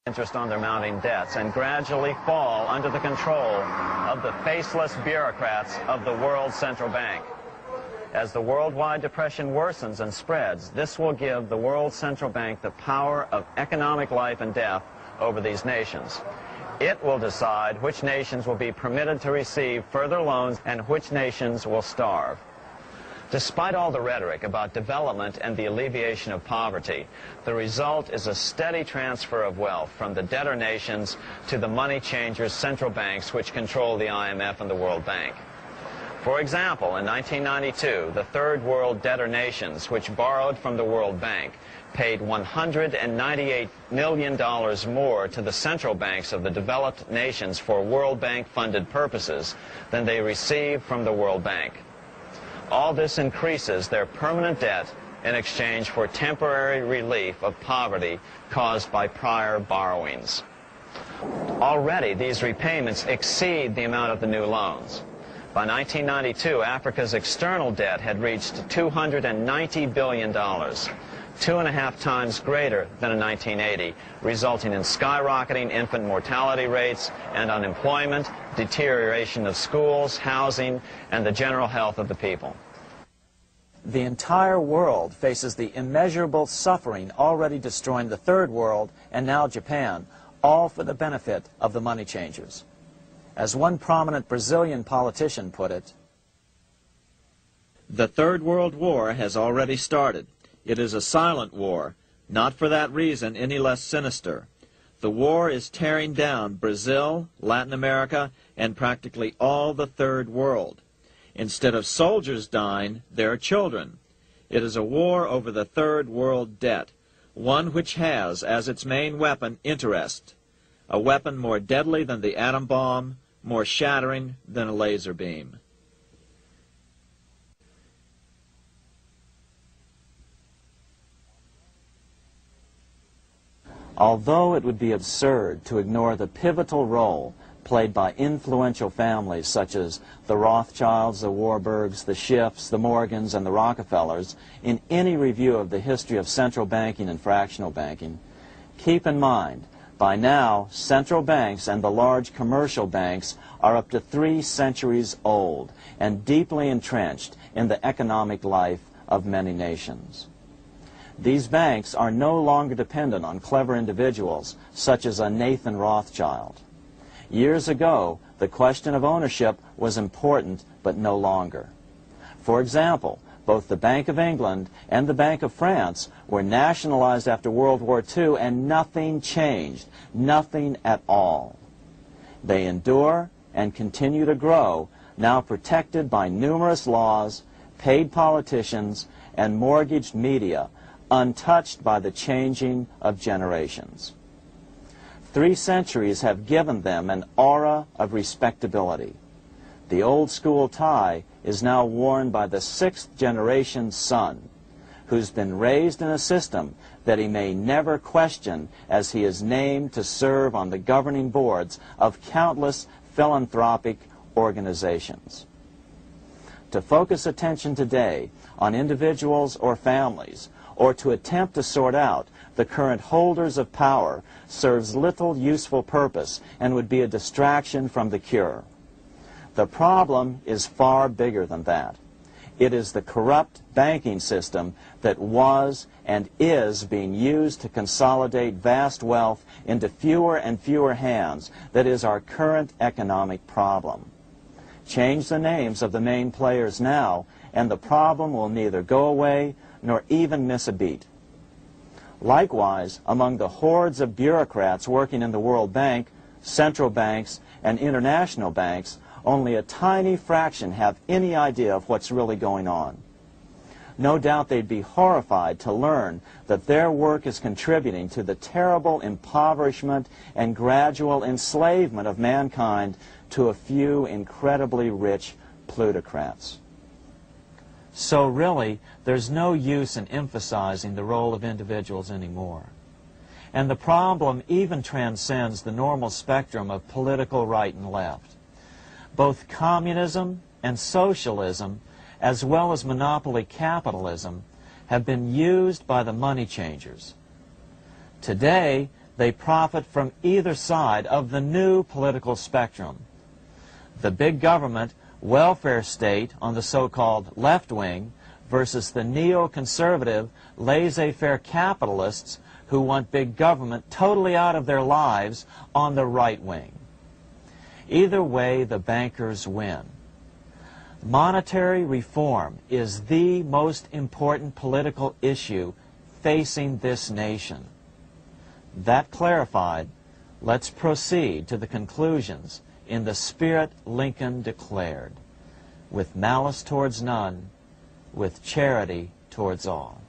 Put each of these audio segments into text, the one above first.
interest on their mounting debts and gradually fall under the control of the faceless bureaucrats of the world central bank. As the worldwide depression worsens and spreads, this will give the world central bank the power of economic life and death over these nations. It will decide which nations will be permitted to receive further loans and which nations will starve. Despite all the rhetoric about development and the alleviation of poverty, the result is a steady transfer of wealth from the debtor nations to the money changers' central banks which control the IMF and the World Bank. For example, in 1992, the Third World debtor nations, which borrowed from the World Bank, paid $198 million more to the central banks of the developed nations for World Bank-funded purposes than they received from the World Bank. All this increases their permanent debt in exchange for temporary relief of poverty caused by prior borrowings. Already, these repayments exceed the amount of the new loans. By 1992, Africa's external debt had reached $290 billion, 2.5 times greater than in 1980, resulting in skyrocketing infant mortality rates and unemployment, deterioration of schools, housing, and the general health of the people. The entire world faces the immeasurable suffering already destroying the Third World and now Japan, all for the benefit of the money changers. As one prominent Brazilian politician put it, "The Third World War has already started. It is a silent war, not for that reason any less sinister. The war is tearing down Brazil, Latin America, and practically all the Third World. Instead of soldiers dying, there are children. It is a war over the Third World debt, one which has as its main weapon interest, a weapon more deadly than the atom bomb, more shattering than a laser beam." Although it would be absurd to ignore the pivotal role played by influential families such as the Rothschilds, the Warburgs, the Schiffs, the Morgans, and the Rockefellers in any review of the history of central banking and fractional banking, keep in mind, by now, central banks and the large commercial banks are up to 3 centuries old and deeply entrenched in the economic life of many nations. These banks are no longer dependent on clever individuals such as a Nathan Rothschild. Years ago, the question of ownership was important, but no longer. For example, both the Bank of England and the Bank of France were nationalized after World War II, and nothing changed, nothing at all. They endure and continue to grow, now protected by numerous laws, paid politicians, and mortgaged media, untouched by the changing of generations. 3 centuries have given them an aura of respectability. The old school tie is now worn by the 6th generation son, who's been raised in a system that he may never question as he is named to serve on the governing boards of countless philanthropic organizations. To focus attention today on individuals or families, or to attempt to sort out the current holders of power, serves little useful purpose and would be a distraction from the cure. The problem is far bigger than that. It is the corrupt banking system that was and is being used to consolidate vast wealth into fewer and fewer hands that is our current economic problem. Change the names of the main players now, and the problem will neither go away nor even miss a beat. Likewise, among the hordes of bureaucrats working in the World Bank, central banks, and international banks, only a tiny fraction have any idea of what's really going on. No doubt they'd be horrified to learn that their work is contributing to the terrible impoverishment and gradual enslavement of mankind to a few incredibly rich plutocrats. So really, there's no use in emphasizing the role of individuals anymore. And the problem even transcends the normal spectrum of political right and left. Both communism and socialism, as well as monopoly capitalism, have been used by the money changers. Today, They profit from either side of the new political spectrum. The big government, welfare state on the so-called left wing versus the neoconservative, laissez-faire capitalists who want big government totally out of their lives on the right wing. Either way, the bankers win. Monetary reform is the most important political issue facing this nation. That clarified, let's proceed to the conclusions in the spirit Lincoln declared, with malice towards none, with charity towards all.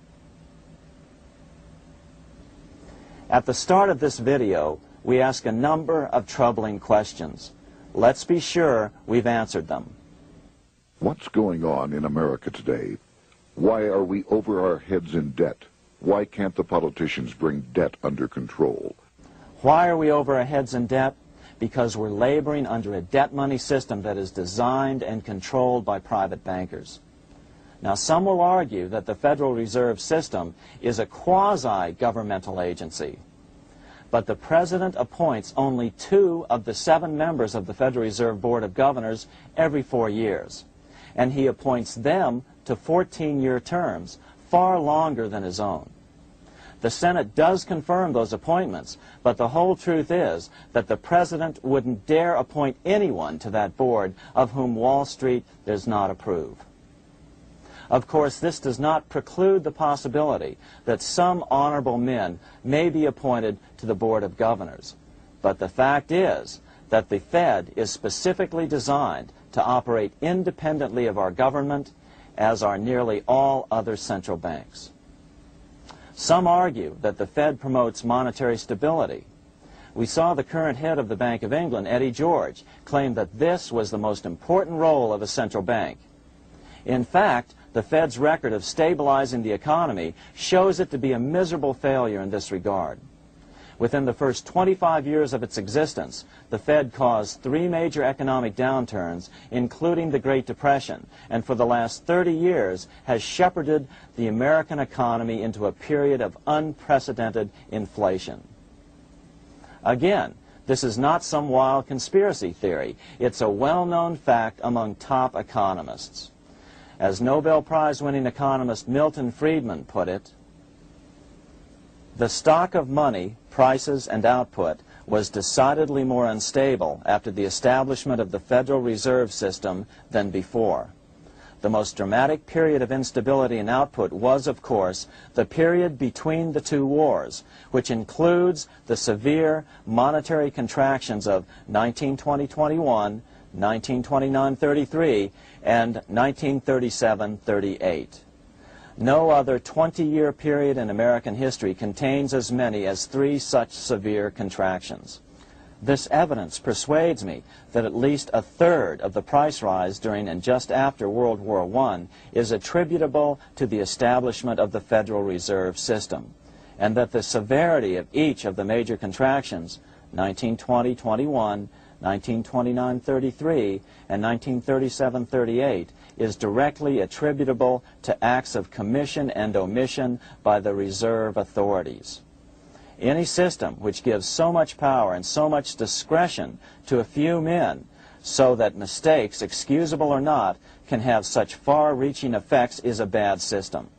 At the start of this video, we ask a number of troubling questions. Let's be sure we've answered them. What's going on in America today? Why are we over our heads in debt? Why can't the politicians bring debt under control? Why are we over our heads in debt? Because we're laboring under a debt money system that is designed and controlled by private bankers. Now, some will argue that the Federal Reserve System is a quasi-governmental agency. But the President appoints only 2 of the 7 members of the Federal Reserve Board of Governors every 4 years. And he appoints them to 14-year terms, far longer than his own. The Senate does confirm those appointments, but the whole truth is that the President wouldn't dare appoint anyone to that board of whom Wall Street does not approve. Of course, this does not preclude the possibility that some honorable men may be appointed to the Board of Governors. But the fact is that the Fed is specifically designed to operate independently of our government, as are nearly all other central banks. Some argue that the Fed promotes monetary stability. We saw the current head of the Bank of England, Eddie George, claim that this was the most important role of a central bank. In fact, the Fed's record of stabilizing the economy shows it to be a miserable failure in this regard. Within the first 25 years of its existence, the Fed caused 3 major economic downturns, including the Great Depression, and for the last 30 years has shepherded the American economy into a period of unprecedented inflation. Again, this is not some wild conspiracy theory. It's a well-known fact among top economists. As Nobel Prize-winning economist Milton Friedman put it, the stock of money, prices, and output was decidedly more unstable after the establishment of the Federal Reserve System than before. The most dramatic period of instability in output was, of course, the period between the 2 wars, which includes the severe monetary contractions of 1920-21, 1929-33, and 1937-38. No other 20-year period in American history contains as many as 3 such severe contractions. This evidence persuades me that at least a third of the price rise during and just after World War I is attributable to the establishment of the Federal Reserve System, and that the severity of each of the major contractions, 1920-21, 1929-33, and 1937-38, is directly attributable to acts of commission and omission by the reserve authorities. Any system which gives so much power and so much discretion to a few men so that mistakes, excusable or not, can have such far-reaching effects is a bad system.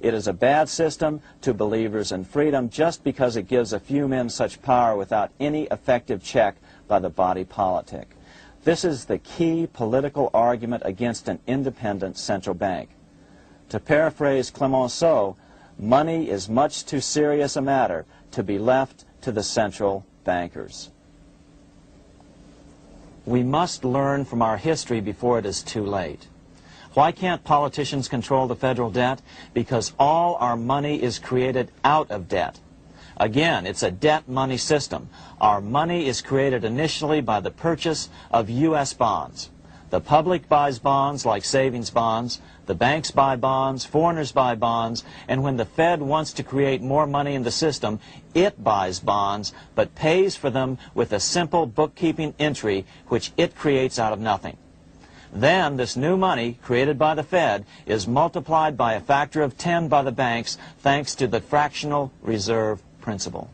It is a bad system to believers in freedom just because it gives a few men such power without any effective check by the body politic. This is the key political argument against an independent central bank. To paraphrase Clemenceau, money is much too serious a matter to be left to the central bankers. We must learn from our history before it is too late. Why can't politicians control the federal debt? Because all our money is created out of debt. Again, it's a debt money system. Our money is created initially by the purchase of U.S. bonds. The public buys bonds like savings bonds, the banks buy bonds, foreigners buy bonds, and when the Fed wants to create more money in the system, it buys bonds, but pays for them with a simple bookkeeping entry which it creates out of nothing. Then this new money created by the Fed is multiplied by a factor of 10 by the banks thanks to the fractional reserve principle.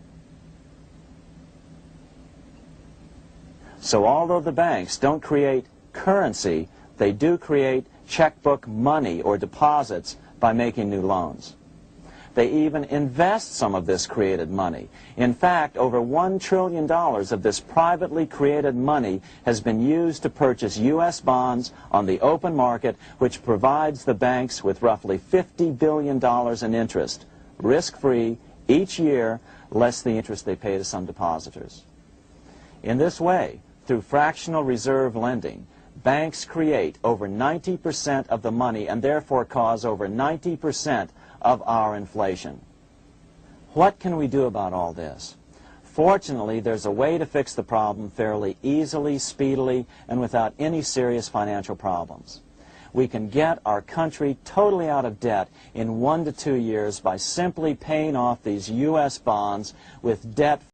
So although the banks don't create currency, they do create checkbook money or deposits by making new loans. They even invest some of this created money. In fact, over $1 trillion of this privately created money has been used to purchase U.S. bonds on the open market, which provides the banks with roughly $50 billion in interest, risk-free, each year, less the interest they pay to some depositors. In this way, through fractional reserve lending, banks create over 90% of the money and therefore cause over 90% of our inflation. What can we do about all this? Fortunately, there's a way to fix the problem fairly easily, speedily, and without any serious financial problems. We can get our country totally out of debt in 1 to 2 years by simply paying off these U.S. bonds with debt